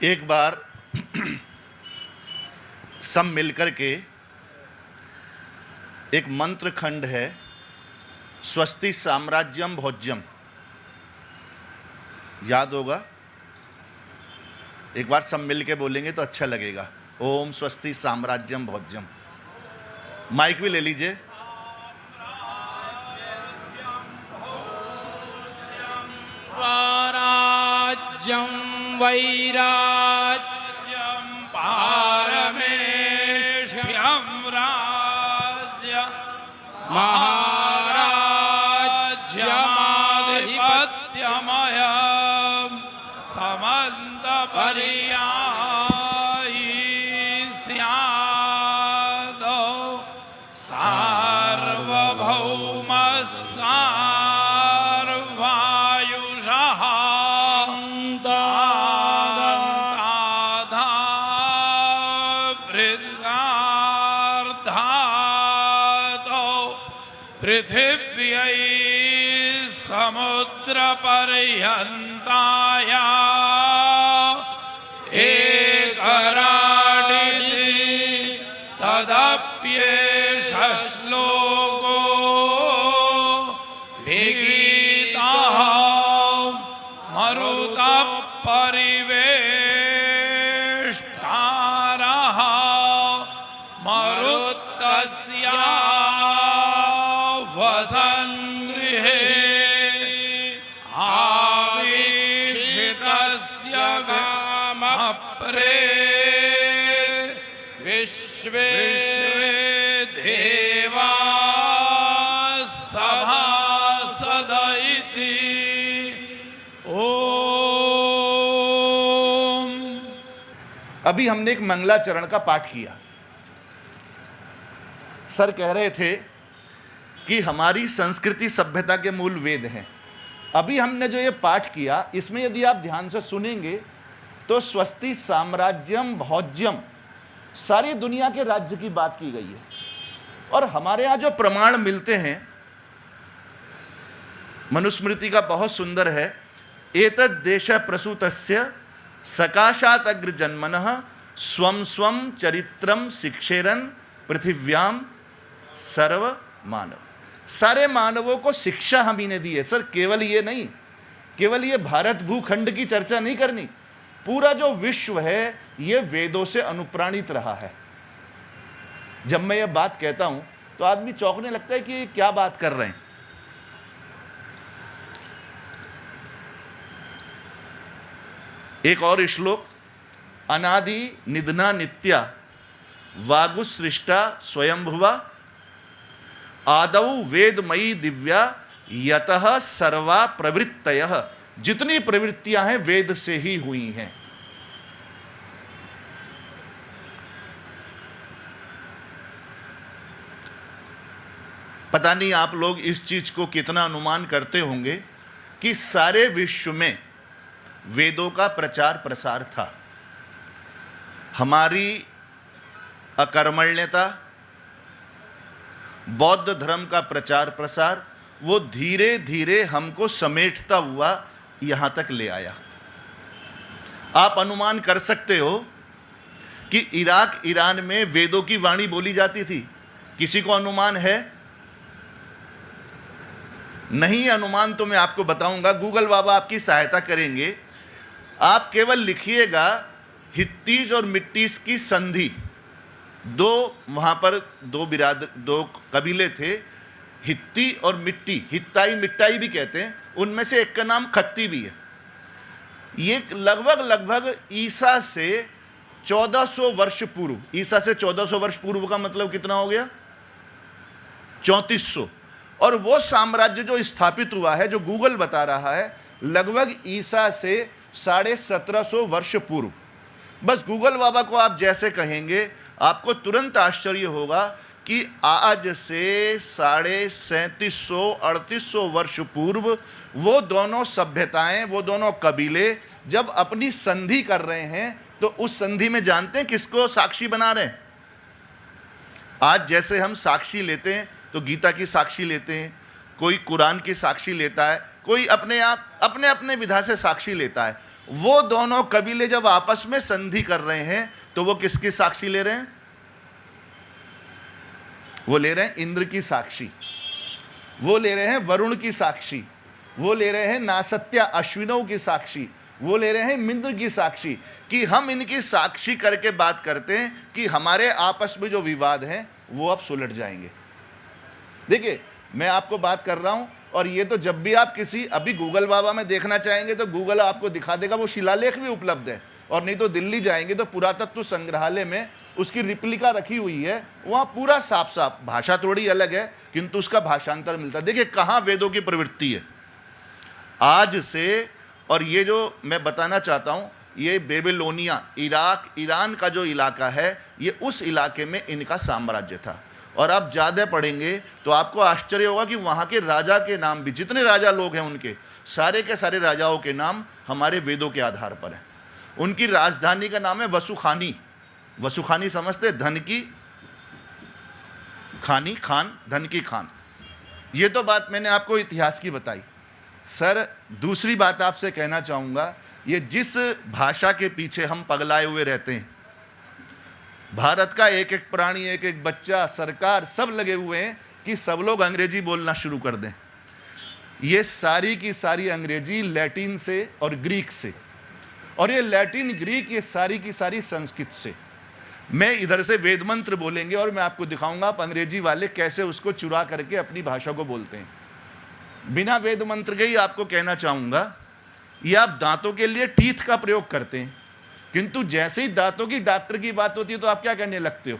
एक बार सब मिलकर के एक मंत्र खंड है, स्वस्ति साम्राज्यम भोज्यम, याद होगा। एक बार सब मिल के बोलेंगे तो अच्छा लगेगा। ओम स्वस्ति साम्राज्यम भोज्यम। माइक भी ले लीजिए। स्वराज्यं वैराज्यं पारमेष्ठ्यं राज्य महाराज्यमाधिपत्यमयं समन्तपर्यायी स्यादो सार्वभौमः पृथिव्यै समुद्रपर्यन्ताया एकराडिति तदप्येष श्लोको विगीतः मरुतः परिवेष्टारः मरुतस्या वसंगृहे आवीक्षितस्य गामप्रे विश्वे देवा सभासद इति। ओम। अभी हमने एक मंगलाचरण का पाठ किया। सर कह रहे थे कि हमारी संस्कृति सभ्यता के मूल वेद हैं। अभी हमने जो ये पाठ किया, इसमें यदि आप ध्यान से सुनेंगे तो स्वस्ति साम्राज्यम भोज्यम, सारी दुनिया के राज्य की बात की गई है। और हमारे यहाँ जो प्रमाण मिलते हैं, मनुस्मृति का बहुत सुंदर है। एतद् देश प्रसूतस्य सकाशात् अग्र जन्मनः स्वं स्वं चरित्रम शिक्षेरन पृथिव्याम सर्व मानव। सारे मानवों को शिक्षा हम ही ने दी है। सर केवल ये नहीं, केवल ये भारत भूखंड की चर्चा नहीं करनी, पूरा जो विश्व है ये वेदों से अनुप्राणित रहा है। जब मैं ये बात कहता हूं तो आदमी चौंकने लगता है कि क्या बात कर रहे हैं। एक और श्लोक, अनादि निधना नित्या वागुसृष्टा स्वयंभुवा आदौ वेदमयी दिव्या यतः सर्वा प्रवृत्तयः। जितनी प्रवृत्तियां हैं वेद से ही हुई हैं। पता नहीं आप लोग इस चीज को कितना अनुमान करते होंगे कि सारे विश्व में वेदों का प्रचार प्रसार था। हमारी अकर्मण्यता, बौद्ध धर्म का प्रचार प्रसार, वो धीरे धीरे हमको समेटता हुआ यहां तक ले आया। आप अनुमान कर सकते हो कि इराक ईरान में वेदों की वाणी बोली जाती थी। किसी को अनुमान है? नहीं अनुमान तो मैं आपको बताऊंगा, गूगल बाबा आपकी सहायता करेंगे। आप केवल लिखिएगा हित्तीज और मिट्टीज की संधि। वहां पर दो कबीले थे, हित्ती और मिट्टी, हित्ताई मिट्टाई भी कहते हैं। उनमें से एक का नाम खत्ती भी है। ये लगभग ईसा से 1400 वर्ष पूर्व, ईसा से 1400 वर्ष पूर्व का मतलब कितना हो गया? 3400। और वो साम्राज्य जो स्थापित हुआ है, जो गूगल बता रहा है, लगभग ईसा से 1750 वर्ष पूर्व। बस गूगल बाबा को आप जैसे कहेंगे आपको तुरंत आश्चर्य होगा कि आज से 3750-3800 वर्ष पूर्व वो दोनों सभ्यताएं, वो दोनों कबीले जब अपनी संधि कर रहे हैं, तो उस संधि में जानते हैं किसको साक्षी बना रहे हैं? आज जैसे हम साक्षी लेते हैं तो गीता की साक्षी लेते हैं, कोई कुरान की साक्षी लेता है, कोई अपने आप अपने अपने विधा से साक्षी लेता है। वो दोनों कबीले जब आपस में संधि कर रहे हैं तो वो किसकी साक्षी ले रहे हैं? वो ले रहे हैं इंद्र की साक्षी, वो ले रहे हैं वरुण की साक्षी, वो ले रहे हैं नासत्या अश्विनों की साक्षी, वो ले रहे हैं मिंद्र की साक्षी, कि हम इनकी साक्षी करके बात करते हैं कि हमारे आपस में जो विवाद हैं वो अब सुलझ जाएंगे। देखिए, मैं आपको बात कर रहा हूं, और ये तो जब भी आप किसी अभी गूगल बाबा में देखना चाहेंगे तो गूगल आपको दिखा देगा, वो शिलालेख भी उपलब्ध है। और नहीं तो दिल्ली जाएंगे तो पुरातत्व संग्रहालय में उसकी रिप्लिका रखी हुई है, वहां पूरा साफ साफ, भाषा थोड़ी अलग है किंतु उसका भाषांतर मिलता है। देखिए कहां वेदों की प्रवृत्ति है आज से। और ये जो मैं बताना चाहता हूं, ये बेबीलोनिया, इराक, ईरान का जो इलाका है, ये उस इलाके में इनका साम्राज्य था। और आप ज़्यादा पढ़ेंगे तो आपको आश्चर्य होगा कि वहाँ के राजा के नाम भी, जितने राजा लोग हैं उनके सारे के सारे राजाओं के नाम हमारे वेदों के आधार पर हैं। उनकी राजधानी का नाम है वसुखानी। वसुखानी समझते? धन की खानी, खान, धन की खान। ये तो बात मैंने आपको इतिहास की बताई। सर दूसरी बात आपसे कहना चाहूँगा, ये जिस भाषा के पीछे हम पगलाए हुए रहते हैं, भारत का एक एक प्राणी, एक एक बच्चा, सरकार, सब लगे हुए हैं कि सब लोग अंग्रेजी बोलना शुरू कर दें। ये सारी की सारी अंग्रेजी लैटिन से और ग्रीक से, और ये लैटिन ग्रीक ये सारी की सारी संस्कृत से। मैं इधर से वेद मंत्र बोलेंगे और मैं आपको दिखाऊंगा आप अंग्रेजी वाले कैसे उसको चुरा करके अपनी भाषा को बोलते हैं। बिना वेद मंत्र के ही आपको कहना चाहूँगा, ये आप दांतों के लिए टीथ का प्रयोग करते हैं, किंतु जैसे ही दांतों की डॉक्टर की बात होती है तो आप क्या कहने लगते हो?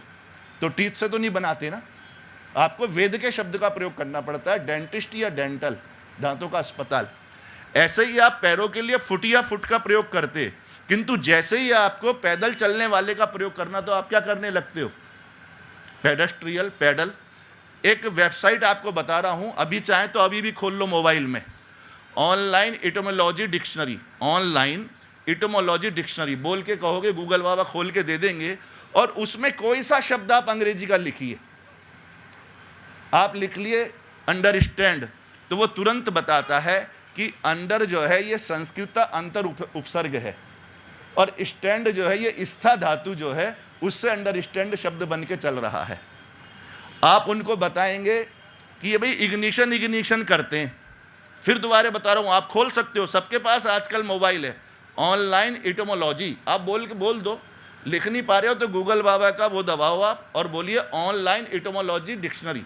तो टीथ से तो नहीं बनाते ना, आपको वेद के शब्द का प्रयोग करना पड़ता है, डेंटिस्ट या डेंटल, दांतों का अस्पताल। ऐसे ही आप पैरों के लिए फुट या फुट का प्रयोग करते, किंतु जैसे ही आपको पैदल चलने वाले का प्रयोग करना तो आप क्या करने लगते हो? पेडेस्ट्रियल, पैडल। एक वेबसाइट आपको बता रहा हूं, अभी चाहे तो अभी भी खोल लो मोबाइल में, ऑनलाइन इटोमोलॉजी डिक्शनरी, ऑनलाइन इटोमोलॉजी डिक्शनरी बोल के कहोगे गूगल बाबा खोल के दे देंगे, और उसमें कोई सा शब्द आप अंग्रेजी का लिखिए, आप लिख लिए अंडरस्टैंड, तो वो तुरंत बताता है कि अंडर जो है ये संस्कृत का अंतर उपसर्ग है, और स्टैंड जो है ये स्था धातु जो है उससे अंडरस्टैंड शब्द बन के चल रहा है। आप उनको बताएंगे कि ये भाई इग्निशन इग्निशन करते हैं, फिर दोबारा बता रहा हूँ, आप खोल सकते हो, सबके पास आजकल मोबाइल है, ऑनलाइन इटोमोलॉजी, आप बोल दो, लिख नहीं पा रहे हो तो गूगल बाबा का वो दबाओ आप और बोलिए ऑनलाइन इटोमोलॉजी डिक्शनरी,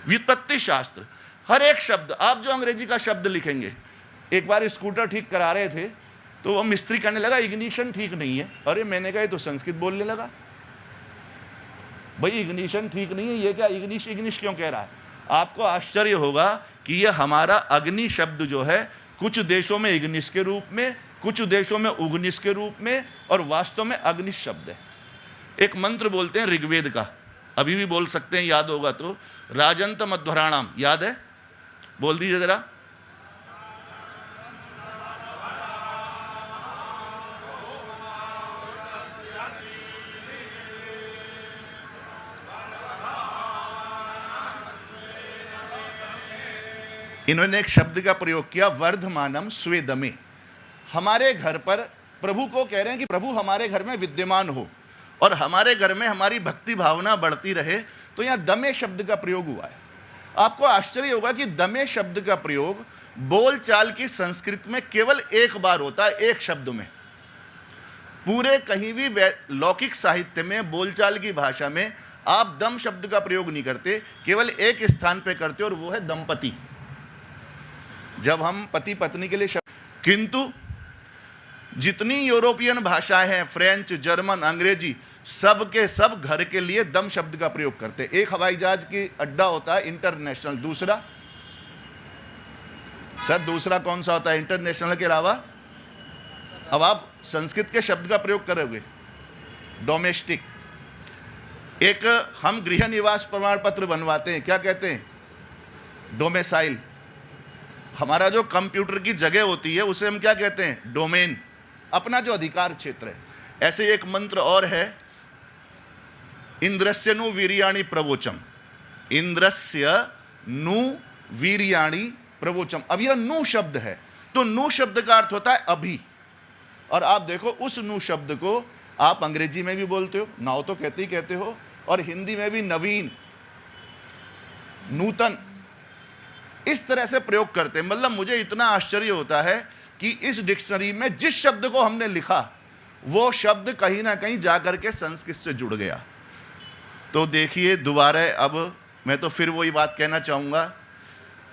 व्युत्पत्ति शास्त्र, हर एक शब्द आप जो अंग्रेजी का शब्द लिखेंगे। एक बार स्कूटर ठीक करा रहे थे तो वो मिस्त्री कहने लगा इग्निशन ठीक नहीं है। अरे मैंने कहा ये तो संस्कृत बोलने लगा, भाई इग्निशन ठीक नहीं है, ये क्या इग्निश इग्निश क्यों कह रहा है? आपको आश्चर्य होगा कि ये हमारा अग्नि शब्द जो है कुछ देशों में इग्निश के रूप में, कुछ देशों में उग्निश के रूप में, और वास्तव में अग्निश शब्द है। एक मंत्र बोलते हैं ऋग्वेद का, अभी भी बोल सकते हैं, याद होगा तो, राजंत मध्वराणाम, याद है? बोल दीजिए जरा। इन्होंने एक शब्द का प्रयोग किया, वर्धमानम स्वेदमे। हमारे घर पर प्रभु को कह रहे हैं कि प्रभु हमारे घर में विद्यमान हो और हमारे घर में हमारी भक्ति भावना बढ़ती रहे, तो यहाँ दमे शब्द का प्रयोग हुआ है। आपको आश्चर्य होगा कि दमे शब्द का प्रयोग बोलचाल की संस्कृत में केवल एक बार होता है, एक शब्द में। पूरे कहीं भी लौकिक साहित्य में, बोलचाल की भाषा में आप दम शब्द का प्रयोग नहीं करते, केवल एक स्थान पे करते, और वो है दंपति, जब हम पति पत्नी के लिए शब्द। किंतु जितनी यूरोपियन भाषाएं हैं, फ्रेंच, जर्मन, अंग्रेजी, सब के सब घर के लिए दम शब्द का प्रयोग करते हैं। एक हवाई जहाज की अड्डा होता है इंटरनेशनल, दूसरा सर दूसरा कौन सा होता है इंटरनेशनल के अलावा? अब आप संस्कृत के शब्द का प्रयोग करोगे, डोमेस्टिक। एक हम गृह निवास प्रमाण पत्र बनवाते हैं, क्या कहते हैं? डोमेसाइल। हमारा जो कंप्यूटर की जगह होती है उसे हम क्या कहते हैं? डोमेन, अपना जो अधिकार क्षेत्र है। ऐसे एक मंत्र और है, इंद्रस्य नु वीर्याणि प्रवोचम, इंद्रस्य नु वीर्याणि प्रवोचम। अब यह नु शब्द है, तो नु शब्द का अर्थ होता है अभी। और आप देखो उस नु शब्द को आप अंग्रेजी में भी बोलते हो, नाउ तो कहते ही कहते हो, और हिंदी में भी नवीन, नूतन, इस तरह से प्रयोग करते हैं। मतलब मुझे इतना आश्चर्य होता है कि इस डिक्शनरी में जिस शब्द को हमने लिखा वो शब्द कहीं ना कहीं जाकर के संस्कृत से जुड़ गया। तो देखिए दोबारा अब मैं तो फिर वही बात कहना चाहूँगा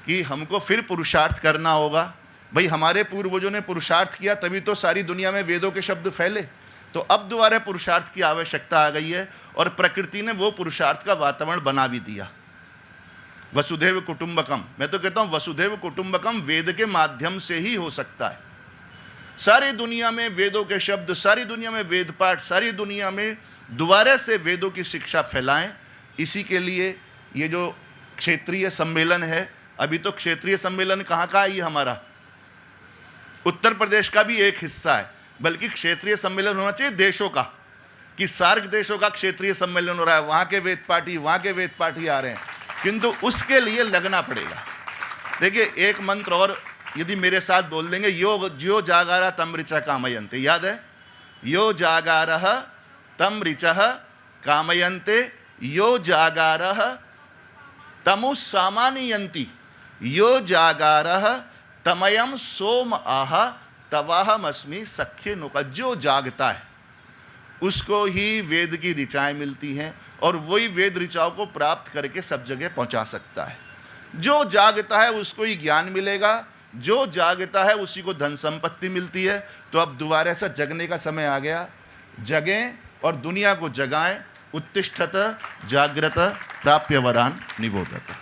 कि हमको फिर पुरुषार्थ करना होगा। भाई हमारे पूर्वजों ने पुरुषार्थ किया तभी तो सारी दुनिया में वेदों के शब्द फैले। तो अब दोबारा पुरुषार्थ की आवश्यकता आ गई है और प्रकृति ने वो पुरुषार्थ का वातावरण बना भी दिया। वसुधैव कुटुंबकम, मैं तो कहता हूँ वसुधैव कुटुंबकम वेद के माध्यम से ही हो सकता है। सारी दुनिया में वेदों के शब्द, सारी दुनिया में वेद पाठ, सारी दुनिया में दोबारा से वेदों की शिक्षा फैलाएं। इसी के लिए ये जो क्षेत्रीय सम्मेलन है, अभी तो क्षेत्रीय सम्मेलन कहाँ का है, ये हमारा उत्तर प्रदेश का भी एक हिस्सा है, बल्कि क्षेत्रीय सम्मेलन होना चाहिए देशों का, कि सार्क देशों का क्षेत्रीय सम्मेलन हो रहा है, वहाँ के वेद पाठी, वहाँ के वेद पाठी आ रहे हैं, किंतु उसके लिए लगना पड़ेगा। देखिए एक मंत्र और यदि मेरे साथ बोल देंगे, यो जागारा तम ऋचा कामयन्ते, याद है, यो जागारः तम ऋचः कामयन्ते, यो जागारः तमु सामान्यन्ति, यो जागारः तमयम सोम आह तवाहमस्मि सख्य नुका। जो जागता है उसको ही वेद की ऋचाएं मिलती हैं और वही वेद ऋचाओं को प्राप्त करके सब जगह पहुंचा सकता है। जो जागता है उसको ही ज्ञान मिलेगा, जो जागता है उसी को धन संपत्ति मिलती है। तो अब दोबारा से जगने का समय आ गया, जगें और दुनिया को जगाएं। उत्तिष्ठत जाग्रत प्राप्य वरान निबोधत।